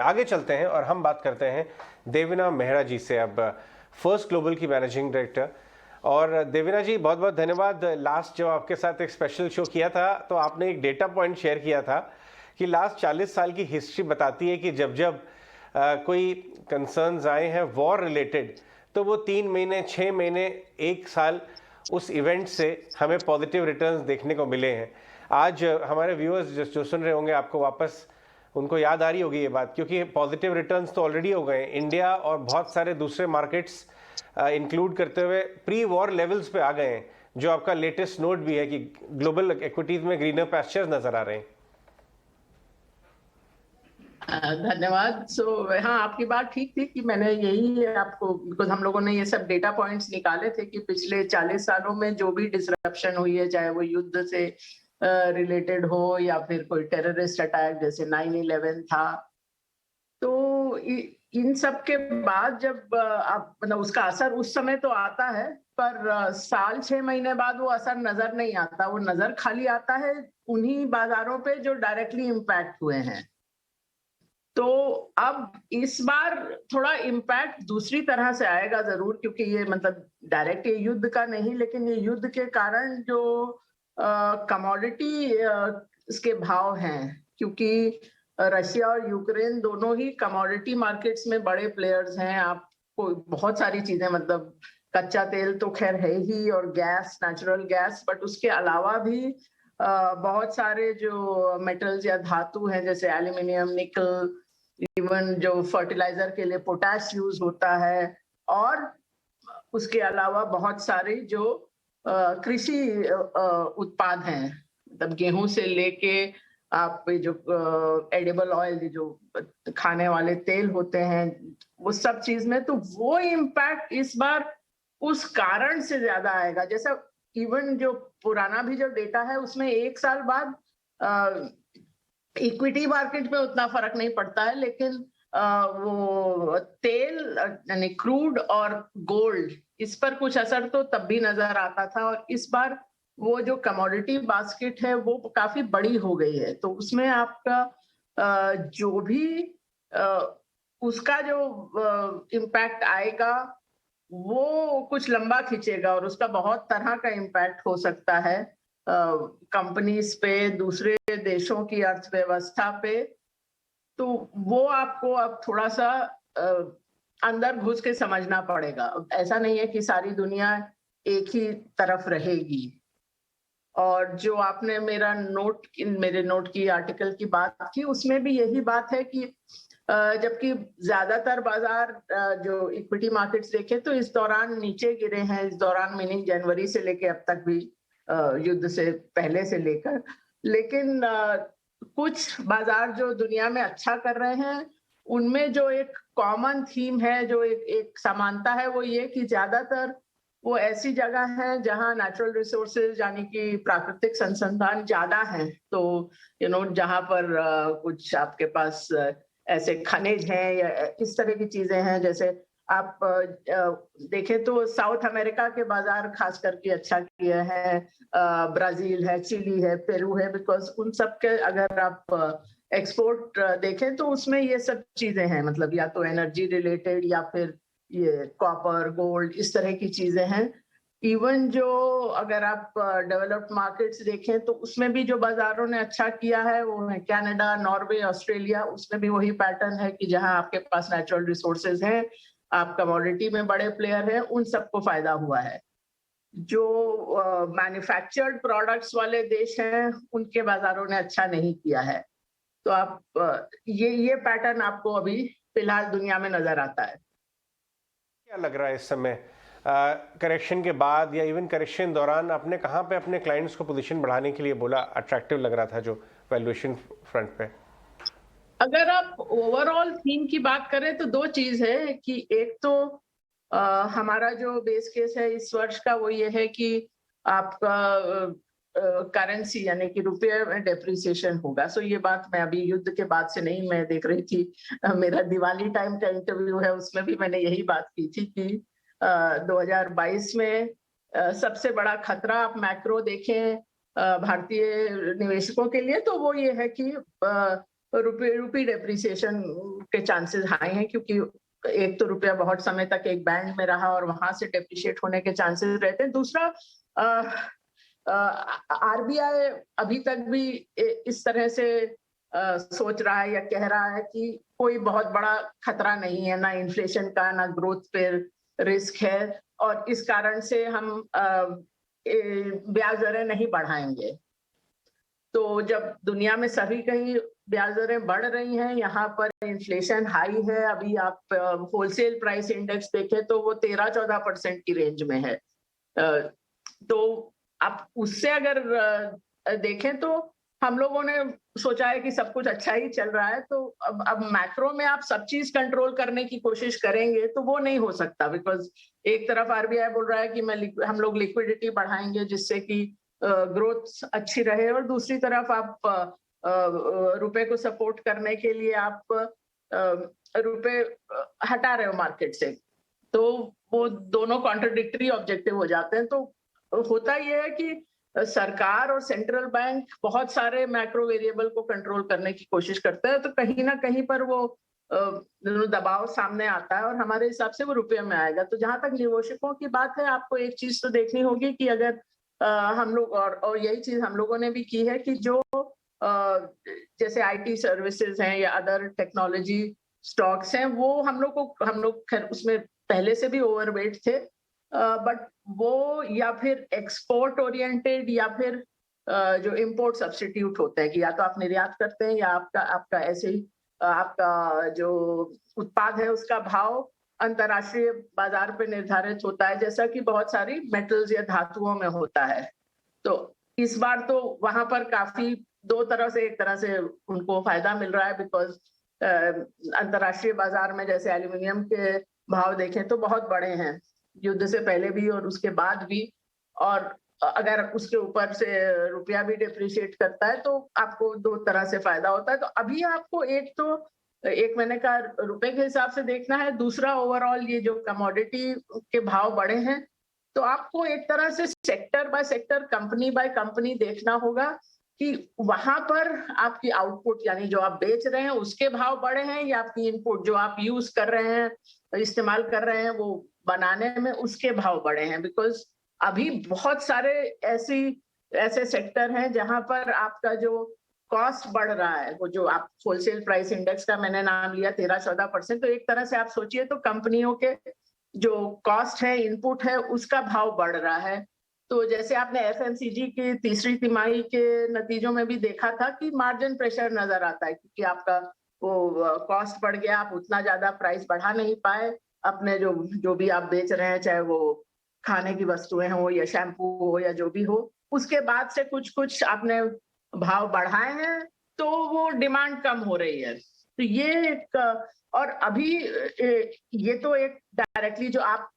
आगे चलते हैं और हम बात करते हैं देवीना मेहरा जी से, अब फर्स्ट ग्लोबल की मैनेजिंग डायरेक्टर। और देवीना जी, बहुत बहुत धन्यवाद। लास्ट जो आपके साथ एक स्पेशल शो किया था तो आपने एक डेटा पॉइंट शेयर किया था कि लास्ट 40 साल की हिस्ट्री बताती है कि जब जब कोई कंसर्न्स आए हैं वॉर रिलेटेड, तो वो 3 महीने, 6 महीने, 1 साल उस इवेंट से हमें पॉजिटिव रिटर्न्स देखने को मिले हैं। आज हमारे व्यूअर्स जो सुन रहे होंगे, आपको वापस उनको याद आ रही होगी ये बात, क्योंकि पॉजिटिव रिटर्न्स तो ऑलरेडी हो गए। इंडिया और बहुत सारे दूसरे मार्केट्स इंक्लूड करते हुए प्री वॉर लेवल्स पे आ गए हैं, जो आपका लेटेस्ट नोट भी है कि ग्लोबल इक्विटीज में ग्रीनर पैस्चर्स नजर आ रहे हैं। धन्यवाद। हाँ, आपकी बात ठीक थी कि मैंने यही आपको, बिकॉज हम लोगों ने ये सब डेटा पॉइंट्स निकाले थे कि पिछले 40 सालों में जो भी डिसरप्शन हुई है, चाहे वो युद्ध से रिलेटेड हो या फिर कोई टेररिस्ट अटैक जैसे 9/11 था, तो इन सब के बाद जब आप मतलब उसका असर उस समय तो आता है, पर साल 6 महीने बाद वो असर नजर नहीं आता। वो नजर खाली आता है उन्हीं बाजारों पे जो डायरेक्टली इम्पैक्ट हुए हैं। तो अब इस बार थोड़ा इम्पैक्ट दूसरी तरह से आएगा जरूर, क्योंकि ये मतलब डायरेक्ट ये युद्ध का नहीं, लेकिन ये युद्ध के कारण जो कमोडिटी इसके भाव हैं, क्योंकि रशिया और यूक्रेन दोनों ही कमोडिटी मार्केट्स में बड़े प्लेयर्स हैं। आपको बहुत सारी चीजें, मतलब कच्चा तेल तो खैर है ही, और गैस, नेचुरल गैस, बट उसके अलावा भी बहुत सारे जो मेटल्स या धातु हैं, जैसे एल्यूमिनियम, निकल, इवन जो फर्टिलाइजर के लिए पोटैश यूज होता है, और उसके अलावा बहुत सारे जो कृषि उत्पाद हैं, मतलब गेहूं से लेके आप जो एडिबल ऑयल, जो खाने वाले तेल होते हैं, वो सब चीज में, तो वो इम्पैक्ट इस बार उस कारण से ज्यादा आएगा। जैसा इवन जो पुराना भी जो डेटा है उसमें 1 साल बाद इक्विटी मार्केट में उतना फर्क नहीं पड़ता है, लेकिन वो तेल यानी क्रूड और गोल्ड, इस पर कुछ असर तो तब भी नजर आता था। और इस बार वो जो कमोडिटी बास्केट है वो काफी बड़ी हो गई है, तो उसमें आपका जो भी उसका जो इम्पैक्ट आएगा वो कुछ लंबा खींचेगा, और उसका बहुत तरह का इम्पैक्ट हो सकता है कंपनीज पे, दूसरे देशों की अर्थव्यवस्था पे। तो वो आपको अब थोड़ा सा अंदर घुस के समझना पड़ेगा। ऐसा नहीं है कि सारी दुनिया एक ही तरफ रहेगी। और जो आपने मेरे नोट की आर्टिकल की बात की, उसमें भी यही बात है कि जबकि ज्यादातर बाजार जो इक्विटी मार्केट्स देखे तो इस दौरान नीचे गिरे हैं, इस दौरान मीनिंग जनवरी से लेके अब तक भी, युद्ध से पहले से लेकर, लेकिन कुछ बाजार जो दुनिया में अच्छा कर रहे हैं, उनमें जो एक कॉमन थीम है, जो एक समानता है, वो ये कि ज्यादातर वो ऐसी जगह है जहां नेचुरल रिसोर्सेज यानी कि प्राकृतिक संसाधन ज्यादा हैं। तो जहां पर कुछ आपके पास ऐसे खनिज हैं या इस तरह की चीजें हैं, जैसे आप देखें तो साउथ अमेरिका के बाजार खास करके अच्छा किए हैं, ब्राजील है, चिली है, पेरू है, बिकॉज उन सब के अगर आप एक्सपोर्ट देखें तो उसमें ये सब चीजें हैं, मतलब या तो एनर्जी रिलेटेड या फिर ये कॉपर, गोल्ड, इस तरह की चीजें हैं। इवन जो अगर आप डेवलप्ड मार्केट्स देखें तो उसमें भी जो बाजारों ने अच्छा किया है वो है कनाडा, नॉर्वे, ऑस्ट्रेलिया। उसमें भी वही पैटर्न है कि जहां आपके पास नेचुरल रिसोर्सेज हैं, आप कमोडिटी में बड़े प्लेयर हैं, उन सबको फायदा हुआ है। जो मैन्युफैक्चर्ड प्रोडक्ट्स वाले देश हैं उनके बाजारों ने अच्छा नहीं किया है। तो आप ये पैटर्न आपको अभी फिलहाल दुनिया में नजर आता है। क्या लग रहा है इस समय करेक्शन के बाद या इवन करेक्शन दौरान, आपने कहाँ पे अपने क्लाइंट्स को पोजीशन बढ़ाने के लिए बोला, अट्रैक्टिव लग रहा था जो वैल्यूएशन फ्रंट पे? अगर आप ओवरऑल थीम की बात करें तो दो चीज है कि एक तो हमारा जो बेस केस है इस वर्ष का वो ये है कि आपका करेंसी यानी कि रुपये में डेप्रिसिएशन होगा। सो ये बात मैं अभी युद्ध के बाद से नहीं, मैं देख रही थी मेरा दिवाली टाइम का इंटरव्यू है, उसमें भी मैंने यही बात की थी कि 2022 में सबसे बड़ा खतरा आप मैक्रो देखें भारतीय निवेशकों के लिए तो वो ये है कि रुपी डेप्रिसिएशन के चांसेस हाई हैं, क्योंकि एक तो रुपया बहुत समय तक एक बैंड में रहा और वहां से डेप्रिशिएट होने के चांसेस रहते हैं। दूसरा, आरबीआई अभी तक भी इस तरह से सोच रहा है या कह रहा है कि कोई बहुत बड़ा खतरा नहीं है, ना इन्फ्लेशन का ना ग्रोथ पे रिस्क है, और इस कारण से हम ब्याज दरें नहीं बढ़ाएंगे। तो जब दुनिया में सभी कहीं ब्याज दरें बढ़ रही हैं, यहाँ पर इन्फ्लेशन हाई है, अभी आप होलसेल प्राइस इंडेक्स देखें तो वो 13-14% की रेंज में है। तो आप उससे अगर देखें तो हम लोगों ने सोचा है कि सब कुछ अच्छा ही चल रहा है, तो अब मैक्रो में आप सब चीज कंट्रोल करने की कोशिश करेंगे तो वो नहीं हो सकता, बिकॉज एक तरफ आरबीआई बोल रहा है कि हम लोग लिक्विडिटी बढ़ाएंगे जिससे कि ग्रोथ अच्छी रहे, और दूसरी तरफ आप रुपए को सपोर्ट करने के लिए आप रुपए हटा रहे हो मार्केट से, तो वो दोनों कॉन्ट्रडिक्टरी ऑब्जेक्टिव हो जाते हैं। तो होता ये है कि सरकार और सेंट्रल बैंक बहुत सारे मैक्रो वेरिएबल को कंट्रोल करने की कोशिश करता है, तो कहीं ना कहीं पर वो दबाव सामने आता है और हमारे हिसाब से वो रुपये में आएगा। तो जहां तक निवेशकों की बात है, आपको एक चीज तो देखनी होगी कि अगर हम लोग और यही चीज हम लोगों ने भी की है कि जो जैसे आईटी सर्विसेज हैं या अदर टेक्नोलॉजी स्टॉक्स हैं, वो हम लोग खैर उसमें पहले से भी ओवरवेट थे, बट वो या फिर एक्सपोर्ट ओरिएंटेड या फिर जो इंपोर्ट सब्स्टिट्यूट होते हैं कि या तो आप निर्यात करते हैं या आपका ऐसे ही आपका जो उत्पाद है उसका भाव अंतर्राष्ट्रीय बाजार पे निर्धारित होता है, जैसा कि बहुत सारी मेटल्स या धातुओं में होता है। तो इस बार तो वहां पर काफी दो तरह से, एक तरह से उनको फायदा मिल रहा है, बिकॉज अंतर्राष्ट्रीय बाजार में जैसे एल्यूमिनियम के भाव देखें तो बहुत बड़े हैं, युद्ध से पहले भी और उसके बाद भी, और अगर उसके ऊपर से रुपया भी डिप्रिशिएट करता है तो आपको दो तरह से फायदा होता है। तो अभी आपको एक मैंने कहा रुपए के हिसाब से देखना है, दूसरा ओवरऑल ये जो कमोडिटी के भाव बढ़े हैं, तो आपको एक तरह से sector by sector, company by company देखना होगा कि वहां पर आपकी आउटपुट यानी जो आप बेच रहे हैं उसके भाव बढ़े हैं या आपकी इनपुट जो आप यूज कर रहे हैं, इस्तेमाल कर रहे हैं, वो बनाने में उसके भाव बढ़े हैं। बिकॉज अभी बहुत सारे ऐसे सेक्टर हैं जहां पर आपका जो कॉस्ट बढ़ रहा है, वो जो आप होलसेल प्राइस इंडेक्स का मैंने नाम लिया 13-14%, तो एक तरह से आप सोचिए तो कंपनियों के जो कॉस्ट है, इनपुट है, उसका भाव बढ़ रहा है। तो जैसे आपने एफएमसीजी की तीसरी तिमाही के नतीजों में भी देखा था कि मार्जिन प्रेशर नजर आता है, क्योंकि आपका वो कॉस्ट बढ़ गया, आप उतना ज्यादा प्राइस बढ़ा नहीं पाए अपने जो भी आप बेच रहे हैं, चाहे वो खाने की वस्तुएं हो या शैम्पू हो या जो भी हो, उसके बाद से कुछ आपने भाव बढ़ाए हैं तो वो डिमांड कम हो रही है। तो ये एक, और अभी ये तो एक डायरेक्टली जो आप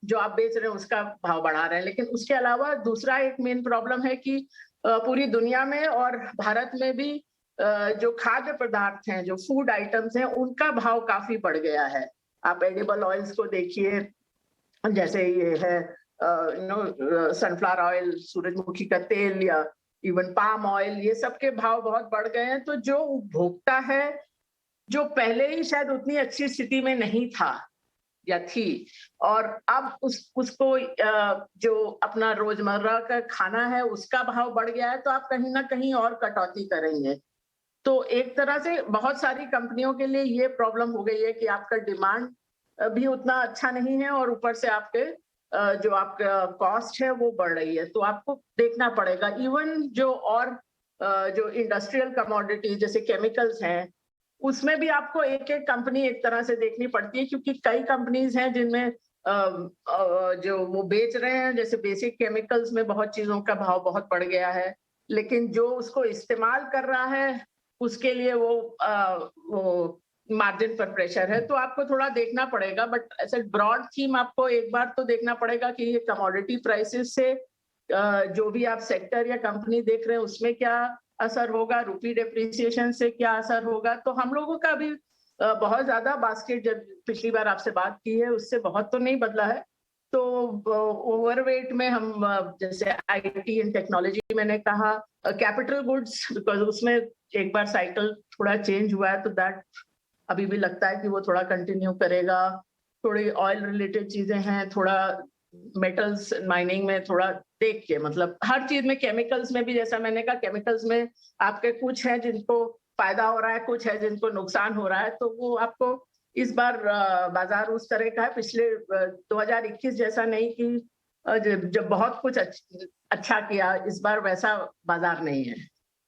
जो आप बेच रहे हैं उसका भाव बढ़ा रहे हैं, लेकिन उसके अलावा दूसरा एक मेन प्रॉब्लम है कि पूरी दुनिया में और भारत में भी जो खाद्य पदार्थ हैं, जो फूड आइटम्स हैं, उनका भाव काफी बढ़ गया है। आप एडिबल ऑयल्स को देखिए, जैसे ये है सनफ्लावर ऑयल, सूरजमुखी का तेल, या इवन पाम ऑयल, ये सब के भाव बहुत बढ़ गए हैं। तो जो उपभोक्ता है, जो पहले ही शायद उतनी अच्छी स्थिति में नहीं था या थी, और अब उसको जो अपना रोजमर्रा का खाना है उसका भाव बढ़ गया है, तो आप कहीं ना कहीं और कटौती करेंगे। तो एक तरह से बहुत सारी कंपनियों के लिए ये प्रॉब्लम हो गई है कि आपका डिमांड भी उतना अच्छा नहीं है और ऊपर से आपके जो आपका कॉस्ट है वो बढ़ रही है। तो आपको देखना पड़ेगा, इवन जो इंडस्ट्रियल कमोडिटी जैसे केमिकल्स हैं, उसमें भी आपको एक एक कंपनी एक तरह से देखनी पड़ती है, क्योंकि कई कंपनीज हैं जिनमें जो वो बेच रहे हैं, जैसे बेसिक केमिकल्स में बहुत चीजों का भाव बहुत बढ़ गया है, लेकिन जो उसको इस्तेमाल कर रहा है उसके लिए वो मार्जिन पर प्रेशर है। तो आपको थोड़ा देखना पड़ेगा, बट ऐसे ब्रॉड थीम आपको एक बार तो देखना पड़ेगा कि ये कमोडिटी प्राइसेस से जो भी आप सेक्टर या कंपनी देख रहे हैं उसमें क्या असर होगा, रुपी डेप्रिसिएशन से क्या असर होगा। तो हम लोगों का भी बहुत ज्यादा बास्केट, जब पिछली बार आपसे बात की है उससे बहुत तो नहीं बदला है, तो ओवरवेट में हम जैसे आईटी एंड टेक्नोलॉजी मैंने कहा, कैपिटल गुड्स बिकॉज उसमें एक बार साइकिल थोड़ा चेंज हुआ है तो दैट अभी भी लगता है कि वो थोड़ा कंटिन्यू करेगा। थोड़ी ऑयल रिलेटेड चीजें हैं, थोड़ा मेटल्स माइनिंग में थोड़ा देख के, मतलब हर चीज में, केमिकल्स में भी जैसा मैंने कहा, केमिकल्स में आपके कुछ हैं जिनको फायदा हो रहा है, कुछ है जिनको नुकसान हो रहा है, तो वो आपको इस बार बाजार उस तरह का है। पिछले 2021 जैसा नहीं कि जब बहुत कुछ अच्छा किया, इस बार वैसा बाजार नहीं है,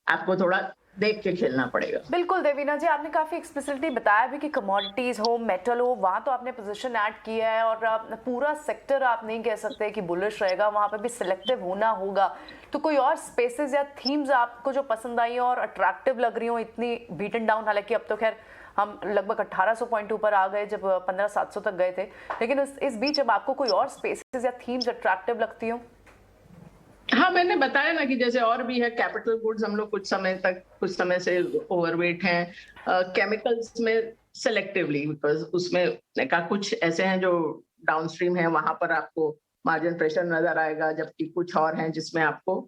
आपको थोड़ा देख के खेलना पड़ेगा। बिल्कुल देवीना जी, आपने काफी एक्सप्लिसिटली बताया भी कि कमोडिटीज हो, मेटल हो, वहां तो आपने पोजीशन ऐड किया है और पूरा सेक्टर आप नहीं कह सकते कि बुलिश रहेगा, वहां पे भी सिलेक्टिव होना होगा। तो कोई और स्पेसेस या थीम्स आपको जो पसंद आई और अट्रैक्टिव लग रही हो, इतनी बीटन डाउन, हालांकि अब तो खैर हम लगभग 1800 पॉइंट ऊपर आ गए जब 15700 तक गए थे, लेकिन इस बीच अब आपको कोई और स्पेसेस या थीम्स अट्रैक्टिव लगती हो? हाँ, मैंने बताया ना कि जैसे और भी है, कैपिटल गुड्स हम लोग कुछ समय से ओवरवेट हैं, केमिकल्स में सेलेक्टिवली, बिकॉज उसमें का कुछ ऐसे हैं जो डाउनस्ट्रीम है, वहां पर आपको मार्जिन प्रेशर नजर आएगा, जबकि कुछ और हैं जिसमें आपको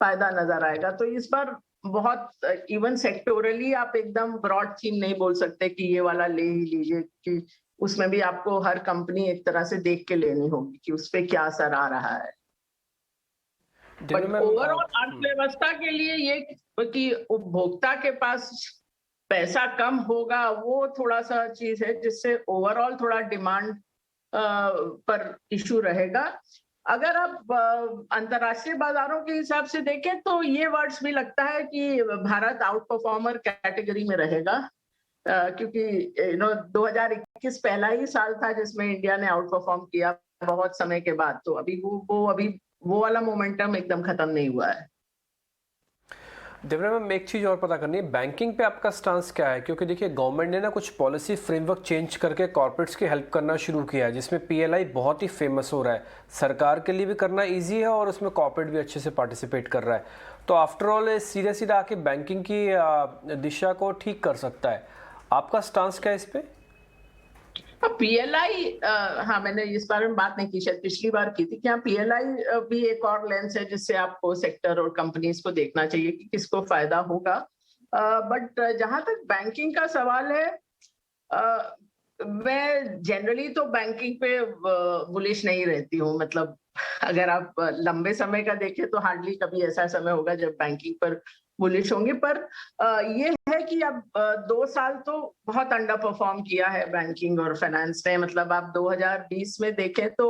फायदा नजर आएगा। तो इस बार बहुत इवन सेक्टोरली आप एकदम ब्रॉड थीम नहीं बोल सकते कि ये वाला ले ही लीजिए, कि उसमें भी आपको हर कंपनी एक तरह से देख के लेनी होगी कि उस पर क्या असर आ रहा है। बट ओवरऑल अर्थव्यवस्था के लिए ये कि उपभोक्ता के पास पैसा कम होगा, वो थोड़ा सा चीज है जिससे ओवरऑल थोड़ा डिमांड पर इशू रहेगा। अगर आप अंतर्राष्ट्रीय बाजारों के हिसाब से देखें तो ये वर्ड्स भी लगता है कि भारत आउट परफॉर्मर कैटेगरी में रहेगा, क्योंकि 2021 पहला ही साल था जिसमें इंडिया ने आउट परफॉर्म किया बहुत समय के बाद। तो अभी वो वाला मोमेंटम एकदम खत्म नहीं हुआ है। देवना मैम, एक चीज़ और पता करनी है, बैंकिंग पे आपका स्टांस क्या है? क्योंकि देखिए गवर्नमेंट ने ना कुछ पॉलिसी फ्रेमवर्क चेंज करके कॉर्पोरेट्स की हेल्प करना शुरू किया है, जिसमें पीएलआई बहुत ही फेमस हो रहा है। सरकार के लिए भी करना इजी है और उसमें कॉर्पोरेट भी अच्छे से पार्टिसिपेट कर रहा है। तो आफ्टर ऑल सीधे सीधा आके बैंकिंग की दिशा को ठीक कर सकता है। आपका स्टांस क्या है इस पर? पीएलआई, हाँ, मैंने इस बारे में बात नहीं की, शायद पिछली बार की थी। क्या पीएलआई भी एक और लेंस है जिससे आपको सेक्टर और कंपनीज को देखना चाहिए कि किसको फायदा होगा। बट जहां तक बैंकिंग का सवाल है, मैं जनरली तो बैंकिंग पे बुलिश नहीं रहती हूँ। मतलब अगर आप लंबे समय का देखें तो हार्डली कभी ऐसा समय होगा जब बैंकिंग पर बुलिश होंगे। पर ये है कि अब 2 साल तो बहुत अंडर परफॉर्म किया है बैंकिंग और फाइनेंस ने। मतलब आप 2020 में देखें तो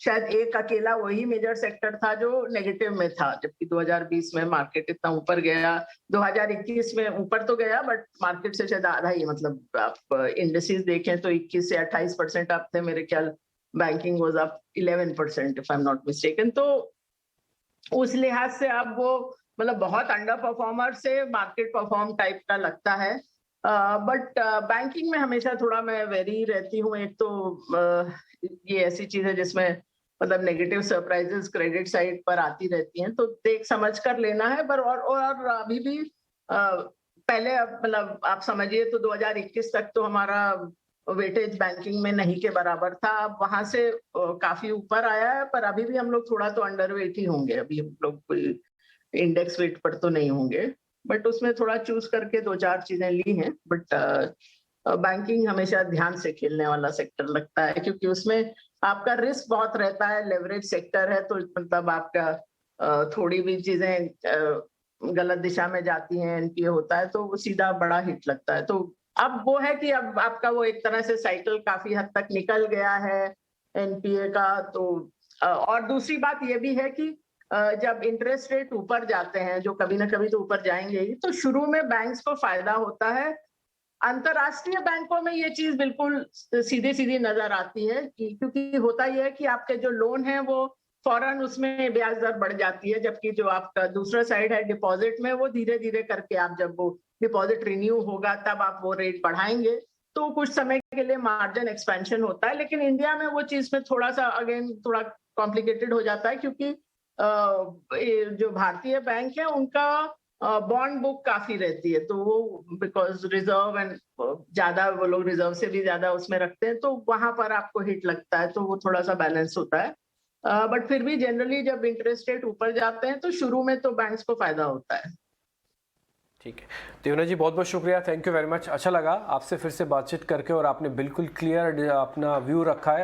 शायद एक अकेला वही मेजर सेक्टर था जो नेगेटिव में था, जबकि 2020 में मार्केट इतना ऊपर गया। 2021 में ऊपर तो गया बट मार्केट से शायद आधा ही, मतलब आप इंडेक्सेस देखें तो 21 से 28% आप थे मेरे ख्याल, banking was up 11% if I am not mistaken. तो उस लिहाज से आप वो मतलब बहुत अंडर परफॉर्मर से मार्केट परफॉर्म टाइप का लगता है। बट बैंकिंग में हमेशा थोड़ा मैं वेरी रहती हूँ। एक तो ये ऐसी चीज है जिसमें मतलब नेगेटिव सरप्राइजेस क्रेडिट साइड पर आती रहती हैं, तो देख समझ कर लेना है। पर और अभी भी पहले मतलब आप समझिए तो 2021 तक तो हमारा वेटेज बैंकिंग में नहीं के बराबर था। अब वहां से काफी ऊपर आया है, पर अभी भी हम लोग थोड़ा तो अंडर वेट ही होंगे। अभी हम लोग कोई इंडेक्स वेट पर तो नहीं होंगे, बट उसमें थोड़ा चूज करके 2-4 चीजें ली हैं। बट बैंकिंग हमेशा ध्यान से खेलने वाला सेक्टर लगता है, क्योंकि उसमें आपका रिस्क बहुत रहता है। लेवरेज सेक्टर है, तो मतलब आपका थोड़ी भी चीजें गलत दिशा में जाती हैं, एनपीए होता है, तो वो सीधा बड़ा हिट लगता है। तो अब वो है कि अब आपका वो एक तरह से साइकिल काफी हद तक निकल गया है एनपीए का। तो और दूसरी बात ये भी है कि जब इंटरेस्ट रेट ऊपर जाते हैं, जो कभी ना कभी तो ऊपर जाएंगे ही, तो शुरू में बैंक्स को फायदा होता है। अंतरराष्ट्रीय बैंकों में ये चीज बिल्कुल सीधी सीधी नजर आती है कि क्योंकि होता ही है कि आपके जो लोन है वो फौरन उसमें ब्याज दर बढ़ जाती है, जबकि जो आपका दूसरा साइड है डिपॉजिट में, वो धीरे धीरे करके आप जब वो डिपॉजिट रिन्यू होगा तब आप वो रेट बढ़ाएंगे, तो कुछ समय के लिए मार्जिन एक्सपेंशन होता है। लेकिन इंडिया में वो चीज में थोड़ा सा अगेन थोड़ा कॉम्प्लिकेटेड हो जाता है, क्योंकि जो भारतीय बैंक है उनका बॉन्ड बुक काफी रहती है, तो वो बिकॉज रिजर्व एंड ज्यादा, वो लोग रिजर्व से भी ज्यादा उसमें रखते हैं, तो वहां पर आपको हिट लगता है, तो वो थोड़ा सा बैलेंस होता है। बट फिर भी जनरली जब इंटरेस्ट रेट ऊपर जाते हैं तो शुरू में तो बैंक्स को फायदा होता है। ठीक है, देवना जी बहुत बहुत शुक्रिया, थैंक यू वेरी मच। अच्छा लगा आपसे फिर से बातचीत करके और आपने बिल्कुल क्लियर अपना व्यू रखा है।